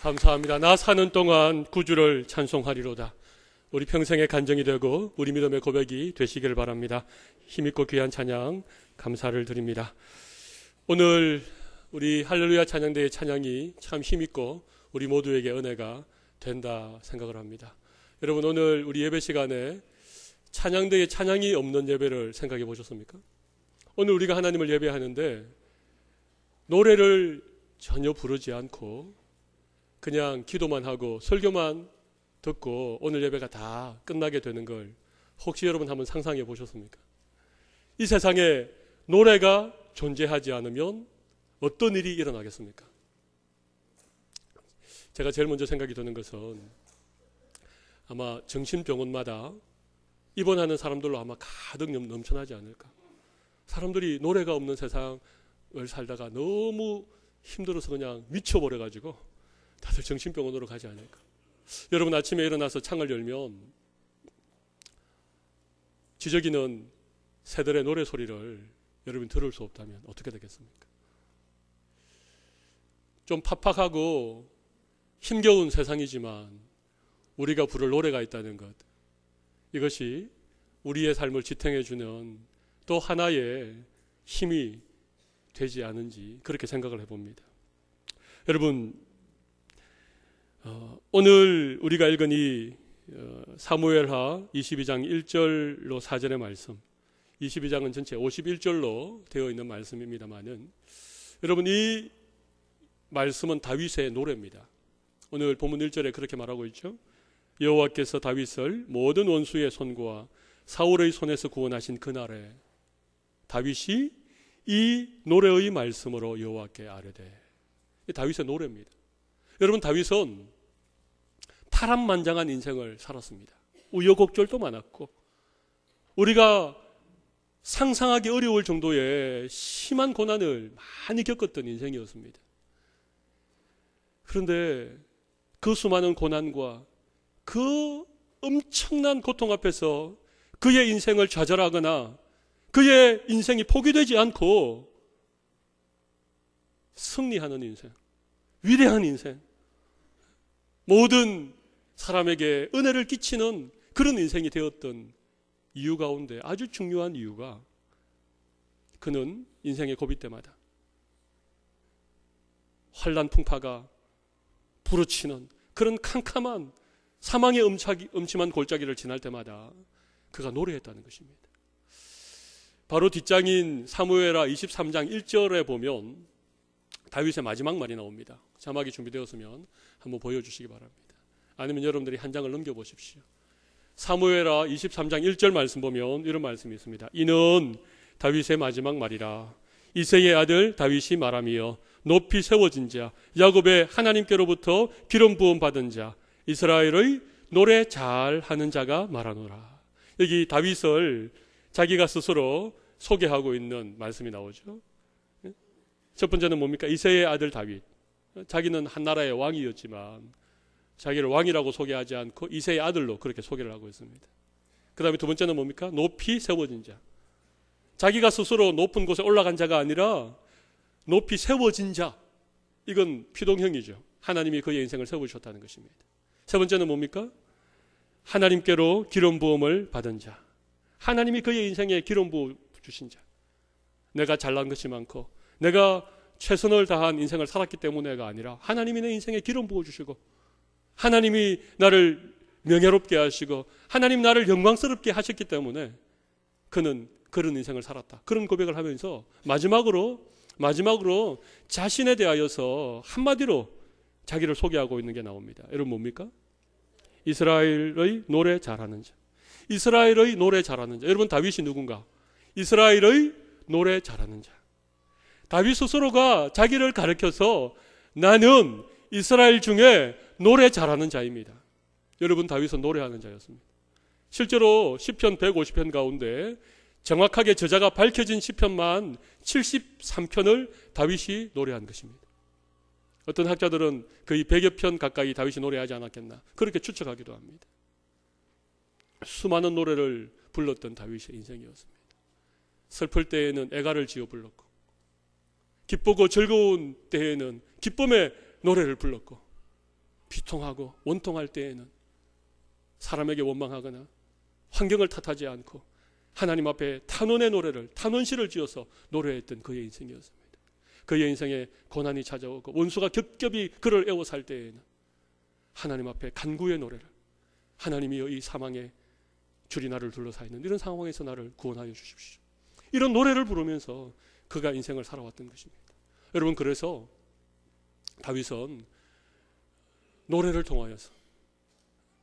감사합니다. 나 사는 동안 구주를 찬송하리로다. 우리 평생의 간증이 되고 우리 믿음의 고백이 되시기를 바랍니다. 힘있고 귀한 찬양 감사를 드립니다. 오늘 우리 할렐루야 찬양대의 찬양이 참 힘있고 우리 모두에게 은혜가 된다 생각을 합니다. 여러분, 오늘 우리 예배 시간에 찬양대의 찬양이 없는 예배를 생각해 보셨습니까? 오늘 우리가 하나님을 예배하는데 노래를 전혀 부르지 않고 그냥 기도만 하고 설교만 듣고 오늘 예배가 다 끝나게 되는 걸 혹시 여러분 한번 상상해 보셨습니까? 이 세상에 노래가 존재하지 않으면 어떤 일이 일어나겠습니까? 제가 제일 먼저 생각이 드는 것은 아마 정신병원마다 입원하는 사람들로 아마 가득 넘쳐나지 않을까. 사람들이 노래가 없는 세상을 살다가 너무 힘들어서 그냥 미쳐버려가지고 다들 정신병원으로 가지 않을까. 여러분, 아침에 일어나서 창을 열면 지저귀는 새들의 노래 소리를 여러분 들을 수 없다면 어떻게 되겠습니까? 좀 팍팍하고 힘겨운 세상이지만 우리가 부를 노래가 있다는 것, 이것이 우리의 삶을 지탱해주는 또 하나의 힘이 되지 않은지 그렇게 생각을 해봅니다. 여러분, 오늘 우리가 읽은 이 사무엘하 22장 1절로 4절의 말씀, 22장은 전체 51절로 되어 있는 말씀입니다만은 여러분, 이 말씀은 다윗의 노래입니다. 오늘 본문 1절에 그렇게 말하고 있죠. 여호와께서 다윗을 모든 원수의 손과 사울의 손에서 구원하신 그날에 다윗이 이 노래의 말씀으로 여호와께 아뢰되. 이 다윗의 노래입니다. 여러분, 다윗은 파란만장한 인생을 살았습니다. 우여곡절도 많았고 우리가 상상하기 어려울 정도의 심한 고난을 많이 겪었던 인생이었습니다. 그런데 그 수많은 고난과 그 엄청난 고통 앞에서 그의 인생을 좌절하거나 그의 인생이 포기되지 않고 승리하는 인생, 위대한 인생, 모든 사람에게 은혜를 끼치는 그런 인생이 되었던 이유 가운데 아주 중요한 이유가, 그는 인생의 고비 때마다 환난 풍파가 부르치는 그런 캄캄한 사망의 음침한 골짜기를 지날 때마다 그가 노래했다는 것입니다. 바로 뒷장인 사무엘하 23장 1절에 보면 다윗의 마지막 말이 나옵니다. 자막이 준비되었으면 한번 보여주시기 바랍니다. 아니면 여러분들이 한 장을 넘겨보십시오. 사무엘하 23장 1절 말씀 보면 이런 말씀이 있습니다. 이는 다윗의 마지막 말이라. 이새의 아들 다윗이 말하며 높이 세워진 자, 야곱의 하나님께로부터 기름 부음 받은 자, 이스라엘의 노래 잘하는 자가 말하노라. 여기 다윗을 자기가 스스로 소개하고 있는 말씀이 나오죠. 첫 번째는 뭡니까? 이새의 아들 다윗. 자기는 한 나라의 왕이었지만 자기를 왕이라고 소개하지 않고 이새의 아들로 그렇게 소개를 하고 있습니다. 그 다음에 두 번째는 뭡니까? 높이 세워진 자. 자기가 스스로 높은 곳에 올라간 자가 아니라 높이 세워진 자. 이건 피동형이죠. 하나님이 그의 인생을 세우셨다는 것입니다. 세 번째는 뭡니까? 하나님께로 기름 부음을 받은 자. 하나님이 그의 인생에 기름 부어 주신 자. 내가 잘난 것이 많고 내가 최선을 다한 인생을 살았기 때문에가 아니라 하나님이 내 인생에 기름 부어 주시고 하나님이 나를 명예롭게 하시고 하나님 나를 영광스럽게 하셨기 때문에 그는 그런 인생을 살았다. 그런 고백을 하면서 마지막으로 자신에 대하여서 한마디로 자기를 소개하고 있는 게 나옵니다. 여러분, 뭡니까? 이스라엘의 노래 잘하는 자. 이스라엘의 노래 잘하는 자. 여러분, 다윗이 누군가? 이스라엘의 노래 잘하는 자. 다윗 스스로가 자기를 가리켜서 나는 이스라엘 중에 노래 잘하는 자입니다. 여러분, 다윗은 노래하는 자였습니다. 실제로 시편 150편 가운데 정확하게 저자가 밝혀진 시편만 73편을 다윗이 노래한 것입니다. 어떤 학자들은 거의 100여 편 가까이 다윗이 노래하지 않았겠나 그렇게 추측하기도 합니다. 수많은 노래를 불렀던 다윗의 인생이었습니다. 슬플 때에는 애가를 지어 불렀고 기쁘고 즐거운 때에는 기쁨의 노래를 불렀고 비통하고 원통할 때에는 사람에게 원망하거나 환경을 탓하지 않고 하나님 앞에 탄원의 노래를, 탄원시를 지어서 노래했던 그의 인생이었습니다. 그의 인생에 고난이 찾아오고 원수가 겹겹이 그를 애워살 때에는 하나님 앞에 간구의 노래를, 하나님이여 이 사망의 줄이 나를 둘러싸 있는 이런 상황에서 나를 구원하여 주십시오, 이런 노래를 부르면서 그가 인생을 살아왔던 것입니다. 여러분, 그래서 다윗은 노래를 통하여서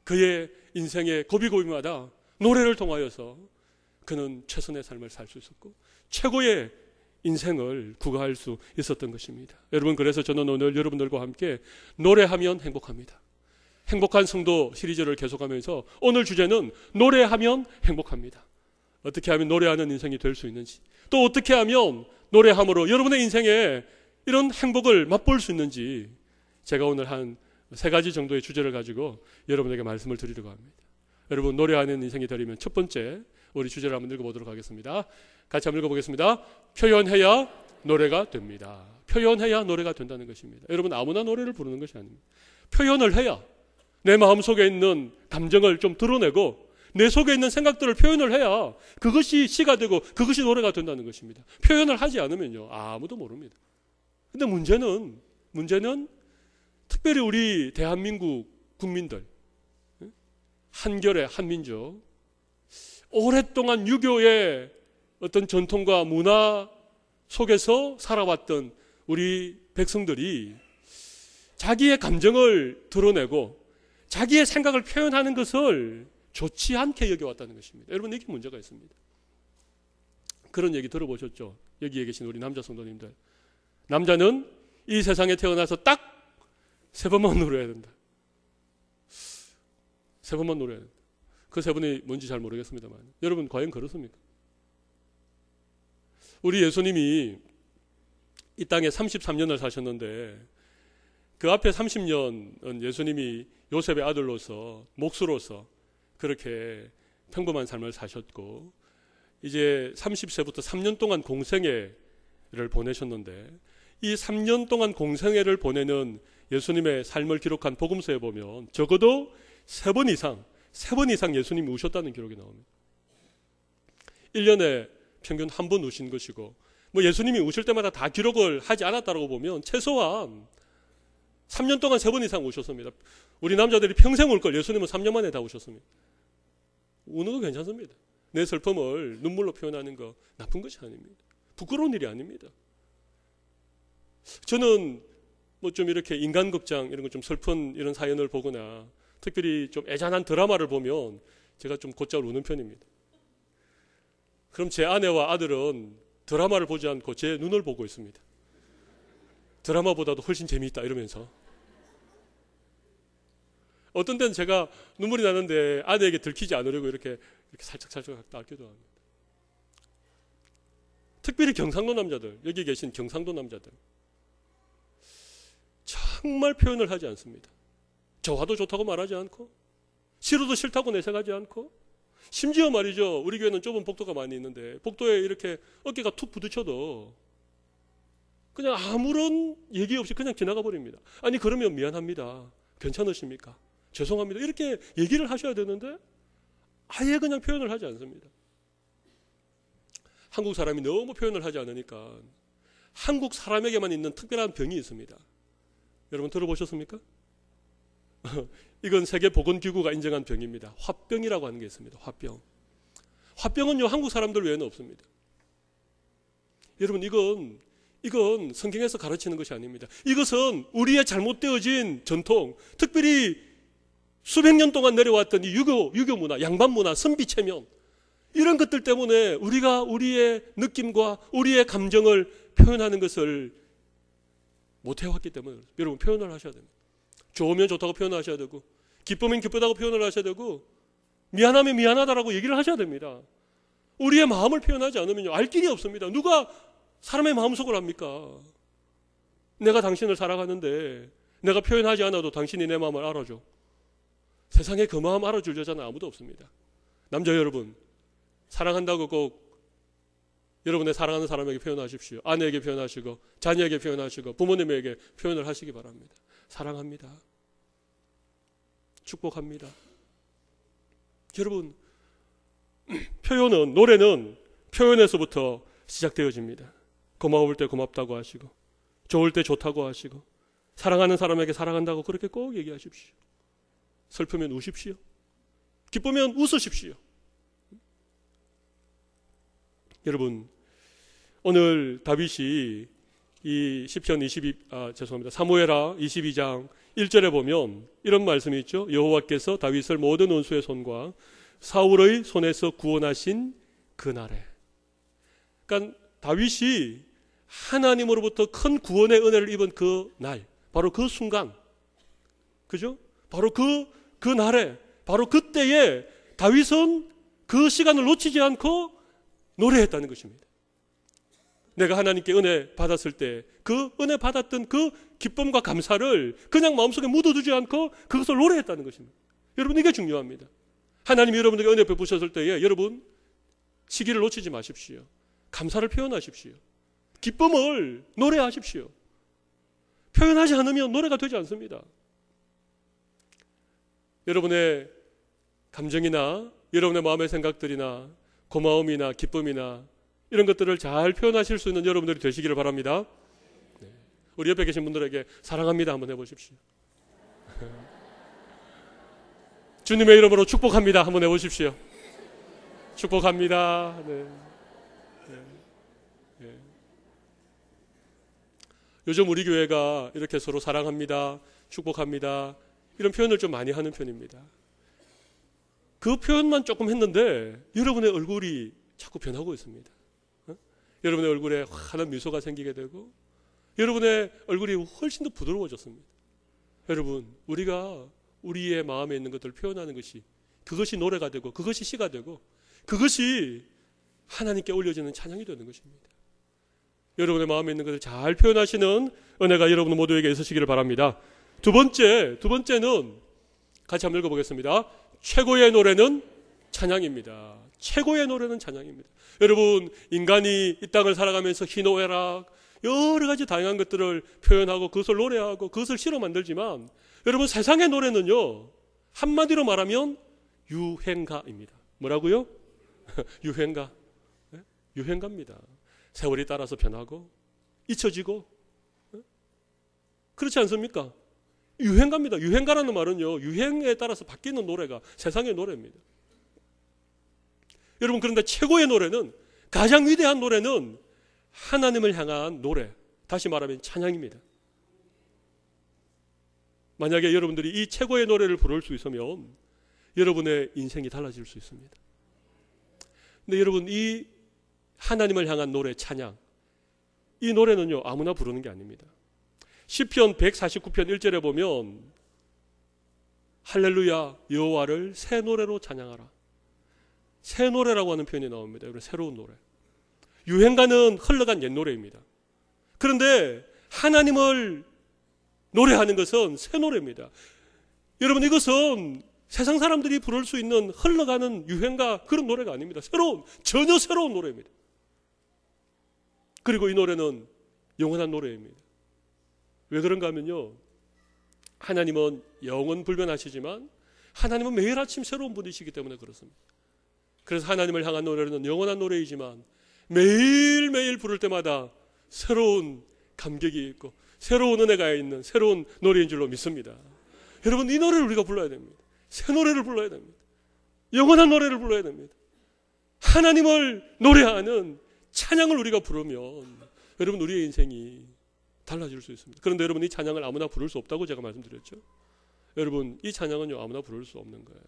그의 인생의 고비고비마다 노래를 통하여서 그는 최선의 삶을 살 수 있었고 최고의 인생을 구가할 수 있었던 것입니다. 여러분, 그래서 저는 오늘 여러분들과 함께 노래하면 행복합니다, 행복한 성도 시리즈를 계속하면서 오늘 주제는 노래하면 행복합니다. 어떻게 하면 노래하는 인생이 될 수 있는지, 또 어떻게 하면 노래함으로 여러분의 인생에 이런 행복을 맛볼 수 있는지, 제가 오늘 한 3가지 정도의 주제를 가지고 여러분에게 말씀을 드리려고 합니다. 여러분, 노래하는 인생이 되려면 첫 번째 우리 주제를 한번 읽어보도록 하겠습니다. 같이 한번 읽어보겠습니다. 표현해야 노래가 됩니다. 표현해야 노래가 된다는 것입니다. 여러분, 아무나 노래를 부르는 것이 아닙니다. 표현을 해야, 내 마음속에 있는 감정을 좀 드러내고 내 속에 있는 생각들을 표현을 해야 그것이 시가 되고 그것이 노래가 된다는 것입니다. 표현을 하지 않으면요, 아무도 모릅니다. 근데 문제는 특별히 우리 대한민국 국민들, 한결의 한민족, 오랫동안 유교의 어떤 전통과 문화 속에서 살아왔던 우리 백성들이 자기의 감정을 드러내고 자기의 생각을 표현하는 것을 좋지 않게 여겨왔다는 것입니다. 여러분, 이게 문제가 있습니다. 그런 얘기 들어보셨죠? 여기에 계신 우리 남자 성도님들, 남자는 이 세상에 태어나서 딱 3번만 노려야 된다. 3번만 노려야 된다. 그 3번이 뭔지 잘 모르겠습니다만, 여러분, 과연 그렇습니까? 우리 예수님이 이 땅에 33년을 사셨는데 그 앞에 30년은 예수님이 요셉의 아들로서, 목수로서 그렇게 평범한 삶을 사셨고, 이제 30세부터 3년 동안 공생애를 보내셨는데, 이 3년 동안 공생애를 보내는 예수님의 삶을 기록한 복음서에 보면 적어도 3번 이상 예수님이 우셨다는 기록이 나옵니다. 1년에 평균 1번 우신 것이고, 뭐 예수님이 우실 때마다 다 기록을 하지 않았다고 보면 최소한 3년 동안 3번 이상 우셨습니다. 우리 남자들이 평생 울 걸 예수님은 3년 만에 다 우셨습니다. 우는 거 괜찮습니다. 내 슬픔을 눈물로 표현하는 거 나쁜 것이 아닙니다. 부끄러운 일이 아닙니다. 저는 뭐 좀 이렇게 인간극장 이런 거 좀 슬픈 이런 사연을 보거나 특별히 좀 애잔한 드라마를 보면 제가 좀 곧잘 우는 편입니다. 그럼 제 아내와 아들은 드라마를 보지 않고 제 눈을 보고 있습니다. 드라마보다도 훨씬 재미있다 이러면서. 어떤 때는 제가 눈물이 나는데 아내에게 들키지 않으려고 이렇게 살짝 닦기도 합니다. 특별히 경상도 남자들, 여기 계신 경상도 남자들 정말 표현을 하지 않습니다. 좋아도 좋다고 말하지 않고, 싫어도 싫다고 내색하지 않고, 심지어 말이죠, 우리 교회는 좁은 복도가 많이 있는데 복도에 이렇게 어깨가 툭 부딪혀도 그냥 아무런 얘기 없이 그냥 지나가 버립니다. 아니, 그러면 미안합니다, 괜찮으십니까, 죄송합니다, 이렇게 얘기를 하셔야 되는데 아예 그냥 표현을 하지 않습니다. 한국 사람이 너무 표현을 하지 않으니까 한국 사람에게만 있는 특별한 병이 있습니다. 여러분, 들어보셨습니까? 이건 세계보건기구가 인정한 병입니다. 화병이라고 하는 게 있습니다. 화병은요, 한국 사람들 외에는 없습니다. 여러분, 이건 성경에서 가르치는 것이 아닙니다. 이것은 우리의 잘못되어진 전통, 특별히 수백 년 동안 내려왔던 이 유교 문화, 양반 문화, 선비 체면, 이런 것들 때문에 우리가 우리의 느낌과 우리의 감정을 표현하는 것을 못 해왔기 때문에 여러분, 표현을 하셔야 됩니다. 좋으면 좋다고 표현하셔야 되고, 기쁘면 기쁘다고 표현을 하셔야 되고, 미안하면 미안하다라고 얘기를 하셔야 됩니다. 우리의 마음을 표현하지 않으면요, 알 길이 없습니다. 누가 사람의 마음속을 압니까? 내가 당신을 사랑하는데 내가 표현하지 않아도 당신이 내 마음을 알아줘. 세상에 그 마음 알아줄 여자는 아무도 없습니다. 남자 여러분, 사랑한다고 꼭 여러분의 사랑하는 사람에게 표현하십시오. 아내에게 표현하시고, 자녀에게 표현하시고, 부모님에게 표현을 하시기 바랍니다. 사랑합니다. 축복합니다. 여러분, 노래는 표현에서부터 시작되어집니다. 고마울 때 고맙다고 하시고, 좋을 때 좋다고 하시고, 사랑하는 사람에게 사랑한다고 그렇게 꼭 얘기하십시오. 슬프면 우십시오. 기쁘면 웃으십시오. 여러분, 오늘 다윗이 이 시편 사무엘하 22장 1절에 보면 이런 말씀이 있죠. 여호와께서 다윗을 모든 원수의 손과 사울의 손에서 구원하신 그날에. 그러니까 다윗이 하나님으로부터 큰 구원의 은혜를 입은 그 날, 바로 그 순간, 그죠? 바로 그 날에, 바로 그때에 다윗은 그 시간을 놓치지 않고 노래했다는 것입니다. 내가 하나님께 은혜 받았을 때 그 은혜 받았던 그 기쁨과 감사를 그냥 마음속에 묻어두지 않고 그것을 노래했다는 것입니다. 여러분, 이게 중요합니다. 하나님이 여러분에게 은혜 베푸셨을 때에 여러분 시기를 놓치지 마십시오. 감사를 표현하십시오. 기쁨을 노래하십시오. 표현하지 않으면 노래가 되지 않습니다. 여러분의 감정이나 여러분의 마음의 생각들이나 고마움이나 기쁨이나 이런 것들을 잘 표현하실 수 있는 여러분들이 되시기를 바랍니다. 네. 우리 옆에 계신 분들에게 사랑합니다 한번 해보십시오. 주님의 이름으로 축복합니다 한번 해보십시오. 축복합니다. 네. 네. 네. 요즘 우리 교회가 이렇게 서로 사랑합니다, 축복합니다 이런 표현을 좀 많이 하는 편입니다. 그 표현만 조금 했는데 여러분의 얼굴이 자꾸 변하고 있습니다. 여러분의 얼굴에 환한 미소가 생기게 되고 여러분의 얼굴이 훨씬 더 부드러워졌습니다. 여러분, 우리가 우리의 마음에 있는 것들을 표현하는 것이, 그것이 노래가 되고 그것이 시가 되고 그것이 하나님께 올려지는 찬양이 되는 것입니다. 여러분의 마음에 있는 것을 잘 표현하시는 은혜가 여러분 모두에게 있으시기를 바랍니다. 두 번째는 같이 한번 읽어보겠습니다. 최고의 노래는 찬양입니다. 최고의 노래는 찬양입니다. 여러분, 인간이 이 땅을 살아가면서 희노애락 여러 가지 다양한 것들을 표현하고 그것을 노래하고 그것을 시로 만들지만 여러분, 세상의 노래는요 한마디로 말하면 유행가입니다. 뭐라고요? 유행가. 유행가입니다. 세월이 따라서 변하고 잊혀지고, 그렇지 않습니까? 유행가입니다. 유행가라는 말은요 유행에 따라서 바뀌는 노래가 세상의 노래입니다. 여러분, 그런데 최고의 노래는, 가장 위대한 노래는 하나님을 향한 노래, 다시 말하면 찬양입니다. 만약에 여러분들이 이 최고의 노래를 부를 수 있으면 여러분의 인생이 달라질 수 있습니다. 근데 여러분, 이 하나님을 향한 노래, 찬양, 이 노래는요 아무나 부르는 게 아닙니다. 시편 149편 1절에 보면 할렐루야 여호와를 새 노래로 찬양하라. 새 노래라고 하는 표현이 나옵니다. 여러분, 새로운 노래. 유행가는 흘러간 옛 노래입니다. 그런데 하나님을 노래하는 것은 새 노래입니다. 여러분, 이것은 세상 사람들이 부를 수 있는 흘러가는 유행가 그런 노래가 아닙니다. 전혀 새로운 노래입니다. 그리고 이 노래는 영원한 노래입니다. 왜 그런가 하면요, 하나님은 영원 불변하시지만 하나님은 매일 아침 새로운 분이시기 때문에 그렇습니다. 그래서 하나님을 향한 노래는 영원한 노래이지만 매일매일 부를 때마다 새로운 감격이 있고 새로운 은혜가 있는 새로운 노래인 줄로 믿습니다. 여러분, 이 노래를 우리가 불러야 됩니다. 새 노래를 불러야 됩니다. 영원한 노래를 불러야 됩니다. 하나님을 노래하는 찬양을 우리가 부르면 여러분, 우리의 인생이 달라질 수 있습니다. 그런데 여러분, 이 찬양을 아무나 부를 수 없다고 제가 말씀드렸죠. 여러분, 이 찬양은요 아무나 부를 수 없는 거예요.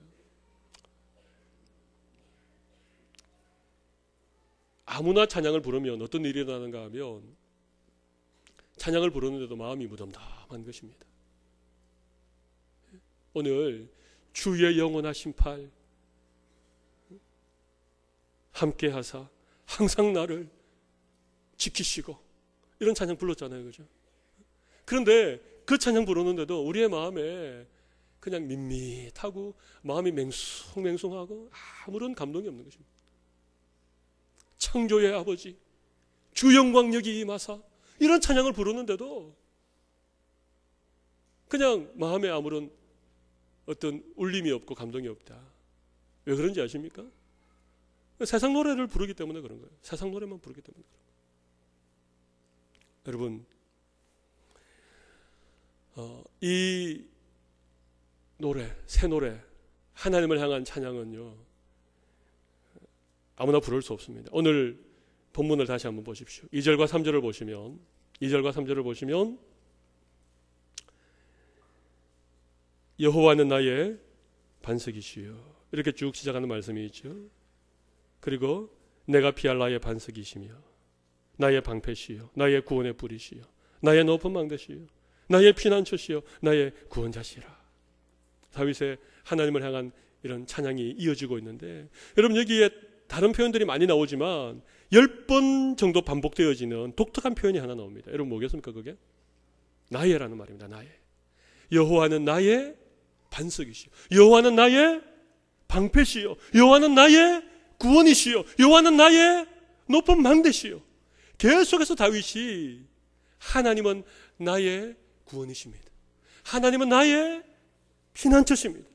아무나 찬양을 부르면 어떤 일이 일어나는가 하면 찬양을 부르는데도 마음이 무덤덤한 것입니다. 오늘 주의 영원하신 팔 함께 하사 항상 나를 지키시고, 이런 찬양 불렀잖아요, 그죠? 그런데 그 찬양 부르는데도 우리의 마음에 그냥 밋밋하고 마음이 맹숭맹숭하고 아무런 감동이 없는 것입니다. 창조의 아버지 주 영광 여기 임하사, 이런 찬양을 부르는데도 그냥 마음에 아무런 어떤 울림이 없고 감동이 없다. 왜 그런지 아십니까? 세상 노래를 부르기 때문에 그런 거예요. 세상 노래만 부르기 때문에 그런 거예요. 여러분, 이 노래, 새 노래, 하나님을 향한 찬양은요, 아무나 부를 수 없습니다. 오늘 본문을 다시 한번 보십시오. 2절과 3절을 보시면 여호와는 나의 반석이시요, 이렇게 쭉 시작하는 말씀이 있죠. 그리고 내가 피할 나의 반석이시며 나의 방패시요 나의 구원의 뿌리시요 나의 높은 망대시요 나의 피난처시요 나의 구원자시라. 다윗의 하나님을 향한 이런 찬양이 이어지고 있는데, 여러분 여기에 다른 표현들이 많이 나오지만 10번 정도 반복되어지는 독특한 표현이 하나 나옵니다. 여러분 뭐겠습니까? 그게 나의라는 말입니다. 나의. 여호와는 나의 반석이시요 여호와는 나의 방패시요 여호와는 나의 구원이시요 여호와는 나의 높은 망대시요. 계속해서 다윗이 하나님은 나의 구원이십니다. 하나님은 나의 피난처십니다.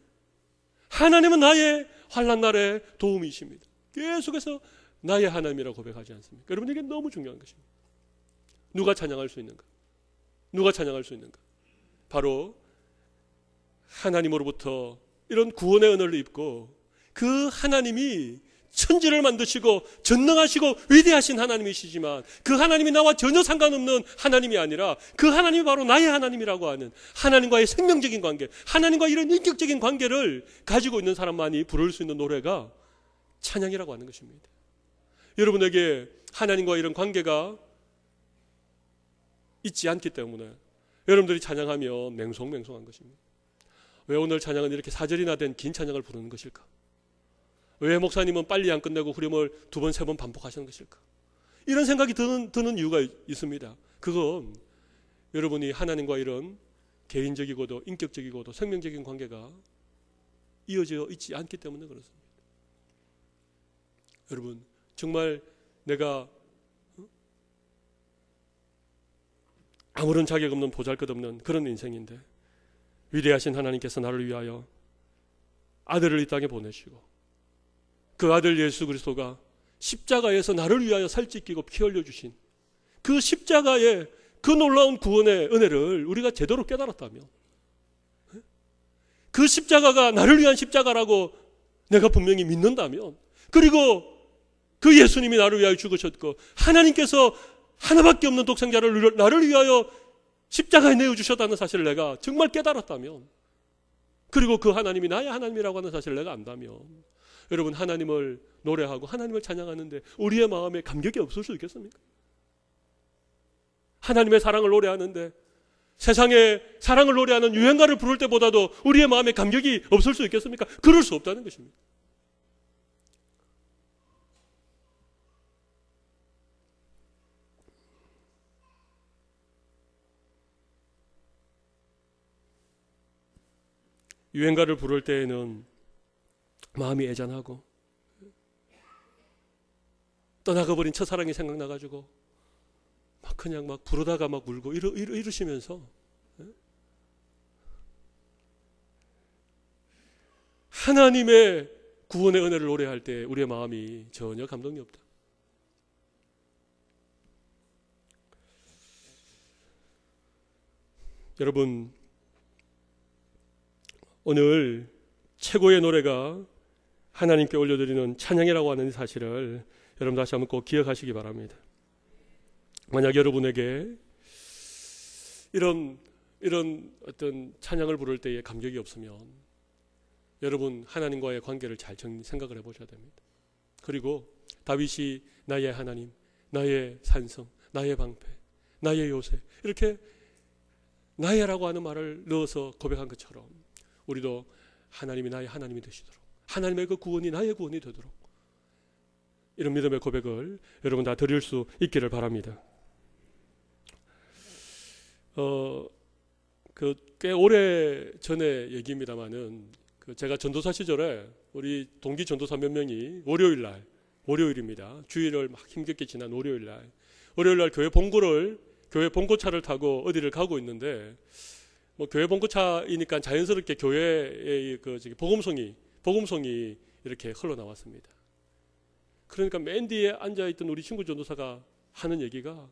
하나님은 나의 환난 날의 도움이십니다. 계속해서 나의 하나님이라고 고백하지 않습니까? 여러분 이게 너무 중요한 것입니다. 누가 찬양할 수 있는가? 누가 찬양할 수 있는가? 바로 하나님으로부터 이런 구원의 은혜를 입고 그 하나님이 천지를 만드시고 전능하시고 위대하신 하나님이시지만 그 하나님이 나와 전혀 상관없는 하나님이 아니라 그 하나님이 바로 나의 하나님이라고 하는 하나님과의 생명적인 관계, 하나님과 이런 인격적인 관계를 가지고 있는 사람만이 부를 수 있는 노래가 찬양이라고 하는 것입니다. 여러분에게 하나님과 이런 관계가 있지 않기 때문에 여러분들이 찬양하면 맹송맹송한 것입니다. 왜 오늘 찬양은 이렇게 4절이나 된 긴 찬양을 부르는 것일까? 왜 목사님은 빨리 안 끝내고 후렴을 2번, 3번 반복하시는 것일까? 이런 생각이 드는 이유가 있습니다. 그건 여러분이 하나님과 이런 개인적이고도 인격적이고도 생명적인 관계가 이어져 있지 않기 때문에 그렇습니다. 여러분 정말 내가 아무런 자격 없는 보잘것없는 그런 인생인데 위대하신 하나님께서 나를 위하여 아들을 이 땅에 보내시고 그 아들 예수 그리스도가 십자가에서 나를 위하여 살찌끼고 피 흘려주신 그 십자가의 그 놀라운 구원의 은혜를 우리가 제대로 깨달았다면, 그 십자가가 나를 위한 십자가라고 내가 분명히 믿는다면, 그리고 그 예수님이 나를 위하여 죽으셨고 하나님께서 하나밖에 없는 독생자를 나를 위하여 십자가에 내어주셨다는 사실을 내가 정말 깨달았다면, 그리고 그 하나님이 나의 하나님이라고 하는 사실을 내가 안다면, 여러분 하나님을 노래하고 하나님을 찬양하는데 우리의 마음에 감격이 없을 수 있겠습니까? 하나님의 사랑을 노래하는데 세상의 사랑을 노래하는 유행가를 부를 때보다도 우리의 마음에 감격이 없을 수 있겠습니까? 그럴 수 없다는 것입니다. 유행가를 부를 때에는 마음이 애잔하고 떠나가버린 첫사랑이 생각나가지고 막 그냥 막 부르다가 막 울고 이러시면서 하나님의 구원의 은혜를 노래할 때 우리의 마음이 전혀 감동이 없다. 여러분 오늘 최고의 노래가 하나님께 올려드리는 찬양이라고 하는 사실을 여러분 다시 한번 꼭 기억하시기 바랍니다. 만약 여러분에게 이런 어떤 찬양을 부를 때에 감격이 없으면 여러분 하나님과의 관계를 잘 생각을 해보셔야 됩니다. 그리고 다윗이 나의 하나님, 나의 산성, 나의 방패, 나의 요새 이렇게 나의라고 하는 말을 넣어서 고백한 것처럼 우리도 하나님이 나의 하나님이 되시도록, 하나님의 그 구원이 나의 구원이 되도록 이런 믿음의 고백을 여러분 다 드릴 수 있기를 바랍니다. 꽤 오래 전의 얘기입니다만은 제가 전도사 시절에 우리 동기 전도사 몇 명이 월요일입니다. 주일을 막 힘겹게 지난 월요일 날 교회 봉고차를 타고 어디를 가고 있는데 뭐 교회 봉고차이니까 자연스럽게 교회의 그 복음송이 이렇게 흘러나왔습니다. 그러니까 맨 뒤에 앉아있던 우리 친구 전도사가 하는 얘기가,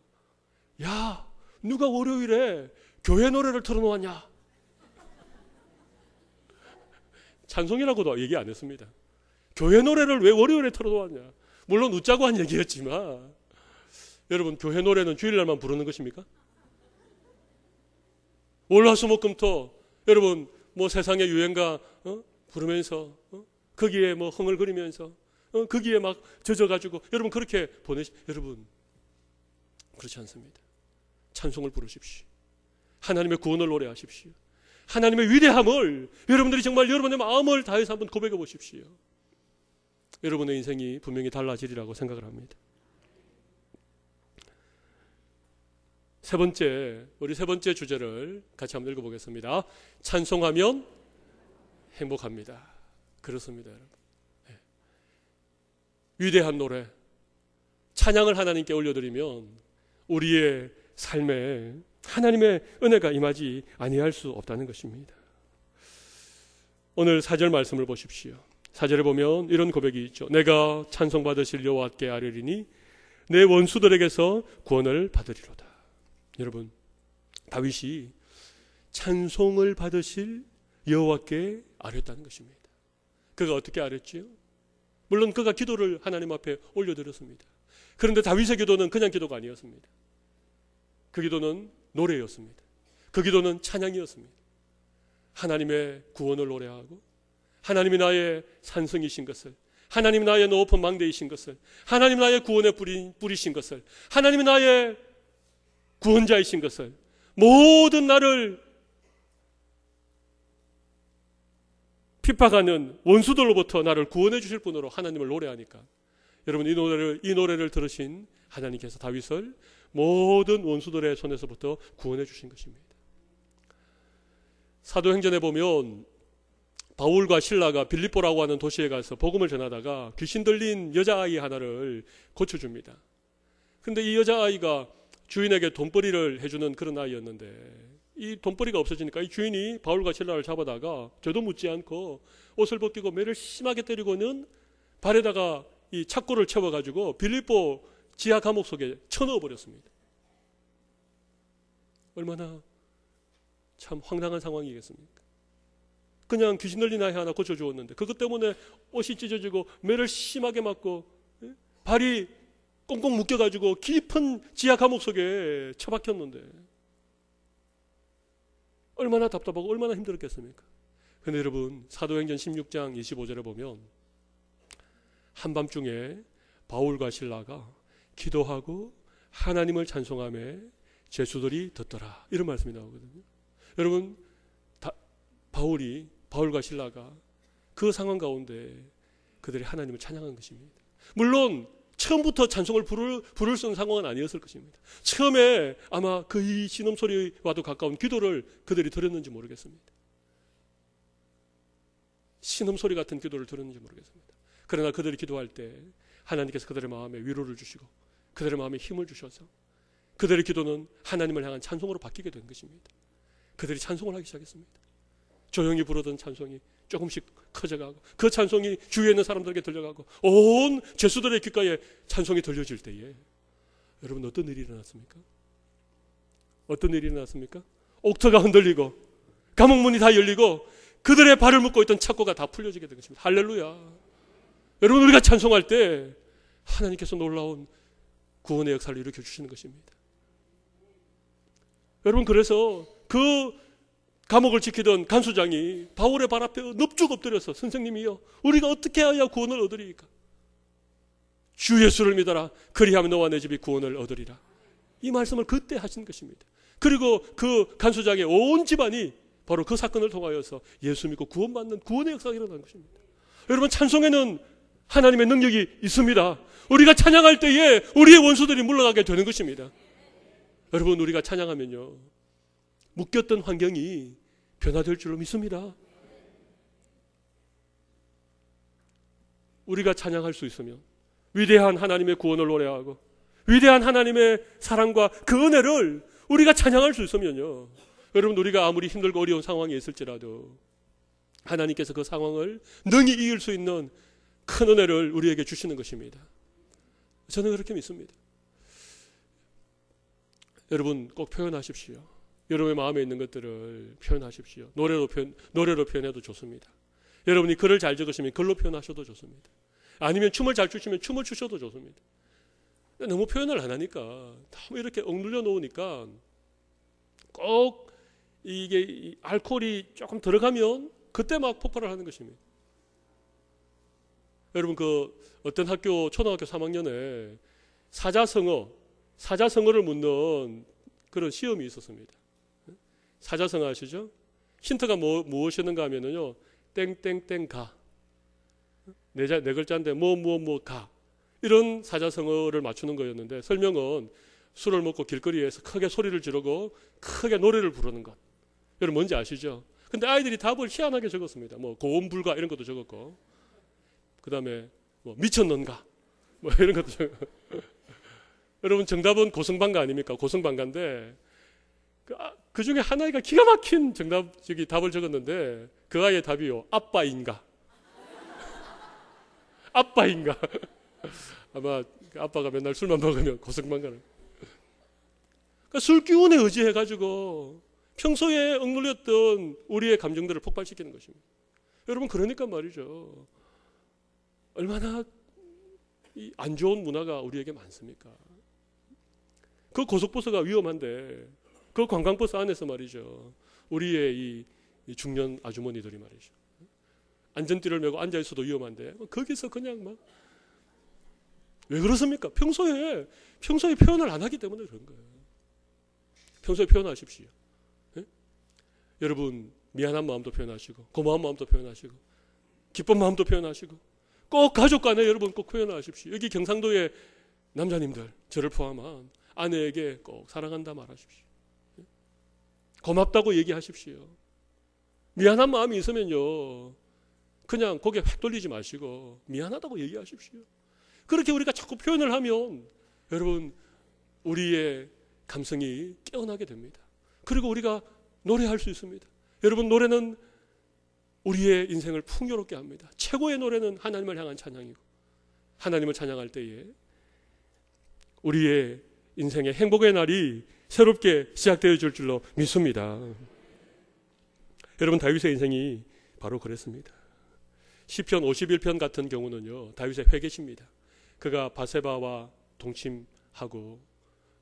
야, 누가 월요일에 교회 노래를 틀어놓았냐? 찬송이라고도 얘기 안 했습니다. 교회 노래를 왜 월요일에 틀어놓았냐? 물론 웃자고 한 얘기였지만, 여러분, 교회 노래는 주일날만 부르는 것입니까? 월화수목금토 여러분 뭐 세상의 유행가 부르면서 거기에 뭐 흥얼거리면서 거기에 막 젖어가지고 여러분 그렇게 여러분 그렇지 않습니다. 찬송을 부르십시오. 하나님의 구원을 노래하십시오. 하나님의 위대함을 여러분들이 정말 여러분의 마음을 다해서 한번 고백해 보십시오. 여러분의 인생이 분명히 달라지리라고 생각을 합니다. 우리 세 번째 주제를 같이 한번 읽어보겠습니다. 찬송하면 행복합니다. 그렇습니다, 여러분. 네. 위대한 노래, 찬양을 하나님께 올려드리면 우리의 삶에 하나님의 은혜가 임하지 아니할 수 없다는 것입니다. 오늘 4절 말씀을 보십시오. 4절에 보면 이런 고백이 있죠. 내가 찬송받으실 여호와께 아뢰리니 내 원수들에게서 구원을 받으리로다. 여러분, 다윗이 찬송을 받으실 여호와께 아뢰었다는 것입니다. 그가 어떻게 아뢰었지요? 물론 그가 기도를 하나님 앞에 올려드렸습니다. 그런데 다윗의 기도는 그냥 기도가 아니었습니다. 그 기도는 노래였습니다. 그 기도는 찬양이었습니다. 하나님의 구원을 노래하고 하나님이 나의 산성이신 것을, 하나님이 나의 높은 망대이신 것을, 하나님이 나의 구원의 뿌리신 것을, 하나님이 나의 구원자이신 것을, 모든 나를 핍박하는 원수들로부터 나를 구원해 주실 분으로 하나님을 노래하니까 여러분 이 노래를 들으신 하나님께서 다윗을 모든 원수들의 손에서부터 구원해 주신 것입니다. 사도행전에 보면 바울과 실라가 빌립보라고 하는 도시에 가서 복음을 전하다가 귀신 들린 여자아이 하나를 고쳐줍니다. 그런데 이 여자아이가 주인에게 돈벌이를 해주는 그런 아이였는데 이 돈벌이가 없어지니까 이 주인이 바울과 실라를 잡아다가 저도 묻지 않고 옷을 벗기고 매를 심하게 때리고는 발에다가 이 착고를 채워가지고 빌립보 지하 감옥 속에 쳐넣어 버렸습니다. 얼마나 참 황당한 상황이겠습니까? 그냥 귀신 들린 아이 하나 고쳐주었는데 그것 때문에 옷이 찢어지고 매를 심하게 맞고 발이 꽁꽁 묶여가지고 깊은 지하 감옥 속에 처박혔는데 얼마나 답답하고 얼마나 힘들었겠습니까? 그런데 여러분 사도행전 16장 25절에 보면 한밤중에 바울과 실라가 기도하고 하나님을 찬송하며 죄수들이 듣더라 이런 말씀이 나오거든요. 여러분 바울과 실라가 그 상황 가운데 그들이 하나님을 찬양한 것입니다. 물론 처음부터 찬송을 부를 수 있는 상황은 아니었을 것입니다. 처음에 아마 그 신음소리와도 가까운 기도를 그들이 들었는지 모르겠습니다. 신음소리 같은 기도를 들었는지 모르겠습니다. 그러나 그들이 기도할 때 하나님께서 그들의 마음에 위로를 주시고 그들의 마음에 힘을 주셔서 그들의 기도는 하나님을 향한 찬송으로 바뀌게 된 것입니다. 그들이 찬송을 하기 시작했습니다. 조용히 부르던 찬송이 조금씩 커져가고 그 찬송이 주위에 있는 사람들에게 들려가고 온 죄수들의 귓가에 찬송이 들려질 때에 여러분 어떤 일이 일어났습니까? 어떤 일이 일어났습니까? 옥터가 흔들리고 감옥문이 다 열리고 그들의 발을 묶고 있던 착고가 다 풀려지게 된 것입니다. 할렐루야. 여러분 우리가 찬송할 때 하나님께서 놀라운 구원의 역사를 일으켜 주시는 것입니다. 여러분 그래서 그 감옥을 지키던 간수장이 바울의 발 앞에 넙죽 엎드려서 선생님이여 우리가 어떻게 해야 구원을 얻으리까? 주 예수를 믿어라. 그리하면 너와 내 집이 구원을 얻으리라. 이 말씀을 그때 하신 것입니다. 그리고 그 간수장의 온 집안이 바로 그 사건을 통하여서 예수 믿고 구원받는 구원의 역사가 일어난 것입니다. 여러분 찬송에는 하나님의 능력이 있습니다. 우리가 찬양할 때에 우리의 원수들이 물러가게 되는 것입니다. 여러분 우리가 찬양하면요 묶였던 환경이 변화될 줄로 믿습니다. 우리가 찬양할 수 있으면 위대한 하나님의 구원을 노래하고 위대한 하나님의 사랑과 그 은혜를 우리가 찬양할 수 있으면요 여러분, 우리가 아무리 힘들고 어려운 상황에 있을지라도 하나님께서 그 상황을 능히 이길 수 있는 큰 은혜를 우리에게 주시는 것입니다. 저는 그렇게 믿습니다. 여러분, 꼭 표현하십시오. 여러분의 마음에 있는 것들을 표현하십시오. 노래로 표현해도 좋습니다. 여러분이 글을 잘 적으시면 글로 표현하셔도 좋습니다. 아니면 춤을 잘 추시면 춤을 추셔도 좋습니다. 너무 표현을 안 하니까, 너무 이렇게 억눌려 놓으니까 꼭 이게 알코올이 조금 들어가면 그때 막 폭발을 하는 것입니다. 여러분, 그 어떤 학교 초등학교 3학년에 사자성어를 묻는 그런 시험이 있었습니다. 사자성어 아시죠? 힌트가 무엇이었는가 하면은요, 땡땡땡가, 네 글자인데 가, 이런 사자성어를 맞추는 거였는데, 설명은 술을 먹고 길거리에서 크게 소리를 지르고 크게 노래를 부르는 것. 여러분 뭔지 아시죠? 근데 아이들이 답을 희한하게 적었습니다. 뭐 고음불가 이런 것도 적었고, 그 다음에 뭐 미쳤는가 뭐 이런 것도 적었고. 여러분, 정답은 고성방가 아닙니까? 고성방가인데 그 중에 하나가 기가 막힌 답을 적었는데, 그 아이의 답이요, 아빠인가. 아빠인가. 아마 아빠가 맨날 술만 먹으면 고성방가는. 그러니까 술 기운에 의지해가지고 평소에 억눌렸던 우리의 감정들을 폭발시키는 것입니다. 여러분, 그러니까 말이죠, 얼마나 안 좋은 문화가 우리에게 많습니까? 그 고속버스가 위험한데 그 관광버스 안에서 말이죠, 우리의 이 중년 아주머니들이 말이죠, 안전띠를 메고 앉아있어도 위험한데 거기서 그냥 막, 왜 그렇습니까? 평소에 표현을 안 하기 때문에 그런 거예요. 평소에 표현하십시오. 네? 여러분, 미안한 마음도 표현하시고, 고마운 마음도 표현하시고, 기쁜 마음도 표현하시고, 꼭 가족 간에 여러분 꼭 표현하십시오. 여기 경상도의 남자님들, 저를 포함한 아내에게 꼭 사랑한다 말하십시오. 네? 고맙다고 얘기하십시오. 미안한 마음이 있으면요, 그냥 고개 획 돌리지 마시고 미안하다고 얘기하십시오. 그렇게 우리가 자꾸 표현을 하면 여러분, 우리의 감성이 깨어나게 됩니다. 그리고 우리가 노래할 수 있습니다. 여러분, 노래는 우리의 인생을 풍요롭게 합니다. 최고의 노래는 하나님을 향한 찬양이고, 하나님을 찬양할 때에 우리의 인생의 행복의 날이 새롭게 시작되어질 줄로 믿습니다. 여러분, 다윗의 인생이 바로 그랬습니다. 시편 51편 같은 경우는요, 다윗의 회개십니다. 그가 바세바와 동침하고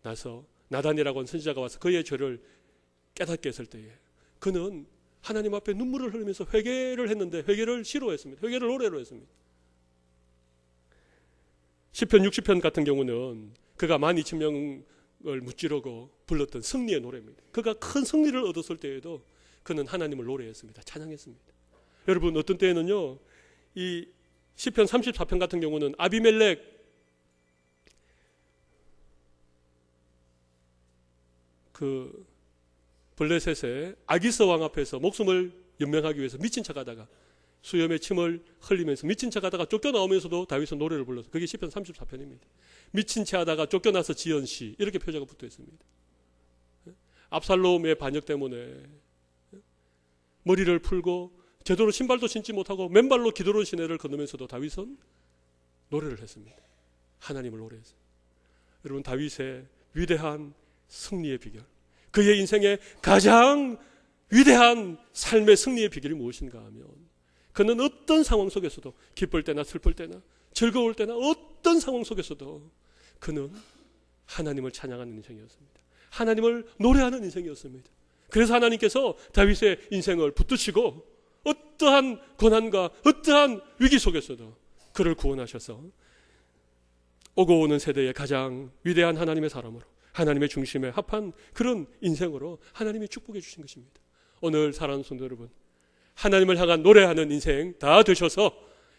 나서 나단이라고 하는 선지자가 와서 그의 죄를 깨닫게 했을 때에 그는 하나님 앞에 눈물을 흘리면서 회개를 했는데, 회개를 시로했습니다. 회개를 노래로 했습니다. 시편 60편 같은 경우는 그가 12,000명을 무찌르고 불렀던 승리의 노래입니다. 그가 큰 승리를 얻었을 때에도 그는 하나님을 노래했습니다. 찬양했습니다. 여러분, 어떤 때에는요, 이 시편 34편 같은 경우는 아비멜렉 그 블레셋의 아기스 왕 앞에서 목숨을 연명하기 위해서 미친 척하다가 수염에 침을 흘리면서 미친 척하다가 쫓겨나오면서도 다윗은 노래를 불러서, 그게 시편 34편입니다. 미친 채 하다가 쫓겨나서 지은 시, 이렇게 표제가 붙어 있습니다. 압살롬의 반역 때문에 머리를 풀고 제대로 신발도 신지 못하고 맨발로 기드론 시내를 건너면서도 다윗은 노래를 했습니다. 하나님을 노래했어요. 여러분, 다윗의 위대한 승리의 비결, 그의 인생의 가장 위대한 삶의 승리의 비결이 무엇인가 하면, 그는 어떤 상황 속에서도, 기쁠 때나 슬플 때나 즐거울 때나 어떤 상황 속에서도 그는 하나님을 찬양하는 인생이었습니다. 하나님을 노래하는 인생이었습니다. 그래서 하나님께서 다윗의 인생을 붙드시고 어떠한 고난과 어떠한 위기 속에서도 그를 구원하셔서 오고 오는 세대의 가장 위대한 하나님의 사람으로, 하나님의 중심에 합한 그런 인생으로 하나님이 축복해 주신 것입니다. 오늘 사랑하는 성도 여러분, 하나님을 향한 노래하는 인생 다 되셔서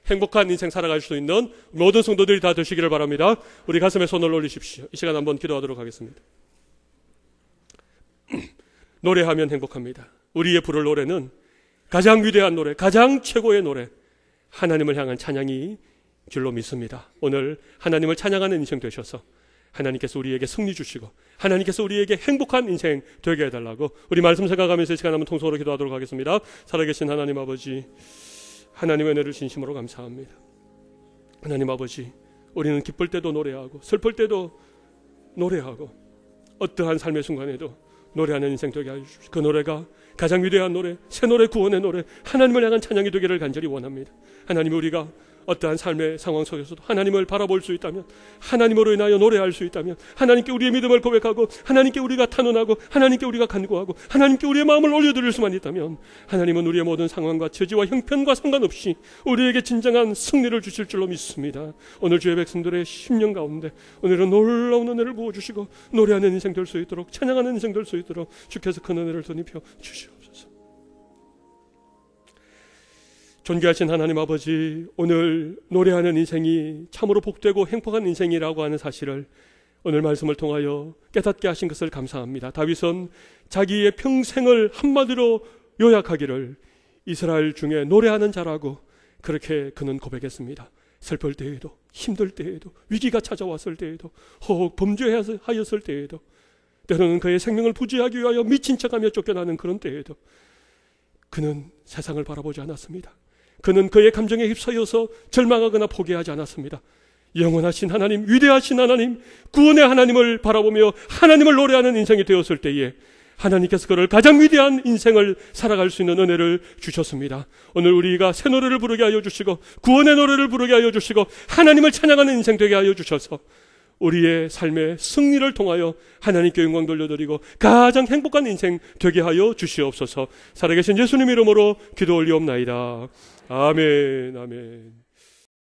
행복한 인생 살아갈 수 있는 모든 성도들이 다 되시기를 바랍니다. 우리 가슴에 손을 올리십시오. 이 시간 한번 기도하도록 하겠습니다. 노래하면 행복합니다. 우리의 부를 노래는 가장 위대한 노래, 가장 최고의 노래, 하나님을 향한 찬양이 줄로 믿습니다. 오늘 하나님을 찬양하는 인생 되셔서 하나님께서 우리에게 승리 주시고 하나님께서 우리에게 행복한 인생 되게 해달라고 우리 말씀 생각하면서 이 시간 한번 통성으로 기도하도록 하겠습니다. 살아계신 하나님 아버지, 하나님의 은혜를 진심으로 감사합니다. 하나님 아버지, 우리는 기쁠 때도 노래하고 슬플 때도 노래하고 어떠한 삶의 순간에도 노래하는 인생 되게 하여 주십시오. 그 노래가 가장 위대한 노래, 새 노래, 구원의 노래, 하나님을 향한 찬양이 되기를 간절히 원합니다. 하나님, 우리가 어떠한 삶의 상황 속에서도 하나님을 바라볼 수 있다면, 하나님으로 인하여 노래할 수 있다면, 하나님께 우리의 믿음을 고백하고 하나님께 우리가 탄원하고 하나님께 우리가 간구하고 하나님께 우리의 마음을 올려드릴 수만 있다면, 하나님은 우리의 모든 상황과 처지와 형편과 상관없이 우리에게 진정한 승리를 주실 줄로 믿습니다. 오늘 주의 백성들의 심령 가운데 오늘은 놀라운 은혜를 부어주시고 노래하는 인생 될 수 있도록, 찬양하는 인생 될 수 있도록 주께서 큰 은혜를 덧입혀 주시옵소서. 존귀하신 하나님 아버지, 오늘 노래하는 인생이 참으로 복되고 행복한 인생이라고 하는 사실을 오늘 말씀을 통하여 깨닫게 하신 것을 감사합니다. 다윗은 자기의 평생을 한마디로 요약하기를 이스라엘 중에 노래하는 자라고 그렇게 그는 고백했습니다. 슬플 때에도, 힘들 때에도, 위기가 찾아왔을 때에도, 혹 범죄하였을 때에도, 때로는 그의 생명을 부지하기 위하여 미친 척하며 쫓겨나는 그런 때에도 그는 세상을 바라보지 않았습니다. 그는 그의 감정에 휩싸여서 절망하거나 포기하지 않았습니다. 영원하신 하나님, 위대하신 하나님, 구원의 하나님을 바라보며 하나님을 노래하는 인생이 되었을 때에 하나님께서 그를 가장 위대한 인생을 살아갈 수 있는 은혜를 주셨습니다. 오늘 우리가 새 노래를 부르게 하여 주시고 구원의 노래를 부르게 하여 주시고 하나님을 찬양하는 인생 되게 하여 주셔서 우리의 삶의 승리를 통하여 하나님께 영광 돌려드리고 가장 행복한 인생 되게 하여 주시옵소서. 살아계신 예수님 이름으로 기도 올리옵나이다. 아멘, 아멘.